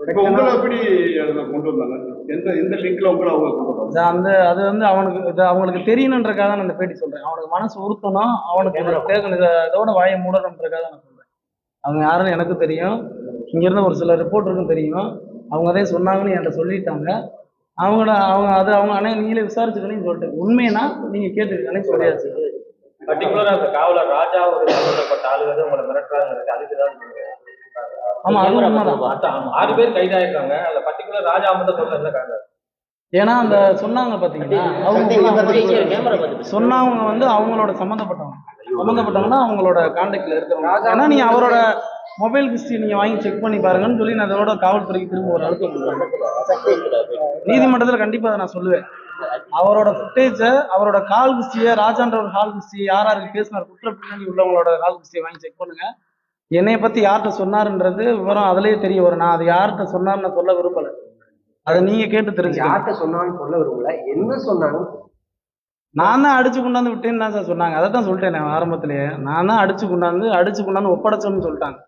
இப்போ உங்களை எப்படி அதுல கொண்டு வந்தாங்க? எந்த லிங்க்ல உங்களை அவங்க கொண்டு வந்தாங்க? அது வந்து அவனுக்கு அவங்களுக்கு தெரியணுன்றக்காக தான் நான் இந்த பேட்டி சொல்றேன். அவனுக்கு மனசு உறுத்தணும், அவனுக்கு இதோட வாயை மூடணுன்றக்காக தான் நான் சொல்றேன். அவங்க யாருன்னு எனக்கு தெரியும், இங்க இருந்து ஒரு சில ரிப்போர்ட்டருக்கும் தெரியும். அவங்க அதே சொன்னாங்கன்னு என்கிட்ட சொல்லிட்டாங்க. அவங்க அண்ணே நீங்களே விசாரிச்சுக்கணும்னு சொல்லிட்டு உண்மைனா நீங்க கேட்டுக்கணே சொல்லியாச்சு. பர்டிகுலரா அந்த காவலர் ராஜா ஒரு சம்பந்தப்பட்ட ஆளுங்க உங்களை மிரட்டுறாங்க, அதுக்கு தான் ஆமா அது உண்மைதான். 6 பேர் கைதாயிருக்காங்க. அதுல பர்டிகுலர் ராஜா மட்டும் சொல்லிருக்காங்க. ஏன்னா அந்த சொன்னாங்க பாத்தீங்கன்னா அவங்க சொன்னவங்க வந்து அவங்களோட சம்மந்தப்பட்டவங்கன்னா அவங்களோட கான்டாக்ட்ல இருக்கிறவங்க. ஏன்னா நீங்க அவரோட மொபைல் ஹிஸ்டரி நீங்க வாங்கி செக் பண்ணி பாருங்கன்னு சொல்லி நான் அதோட காவல்துறைக்கு திரும்ப ஒரு அழுத்தம் நீதிமன்றத்தில் கண்டிப்பா அதை நான் சொல்லுவேன். அவரோட ஃபுட்டேஜ அவரோட கால் ஹிஸ்டரிய ராஜான்ற ஒரு கால் ஹிஸ்டரி யாருக்கு பேசினார் குற்ற பின்னணி உள்ளவங்களோட கால் ஹிஸ்டரியை வாங்கி செக் பண்ணுங்க. என்னைய பத்தி யார்கிட்ட சொன்னாருன்றது விவரம் அதுலயே தெரிய வரும். நான் அது யார்கிட்ட சொன்னார்னு சொல்ல விரும்பல, அதை நீங்க கேட்டு தெரிஞ்சு. யார்கிட்ட சொன்னான்னு சொல்ல விரும்பல, என்ன சொன்னாங்க? நான் தான் அடிச்சு கொண்டாந்து விட்டேன்னு தான் சார் சொன்னாங்க. அதை தான் சொல்லிட்டேன் நான் ஆரம்பத்திலேயே. நான் தான் அடிச்சு கொண்டாந்து ஒப்படைச்சோம்னு சொல்லிட்டாங்க.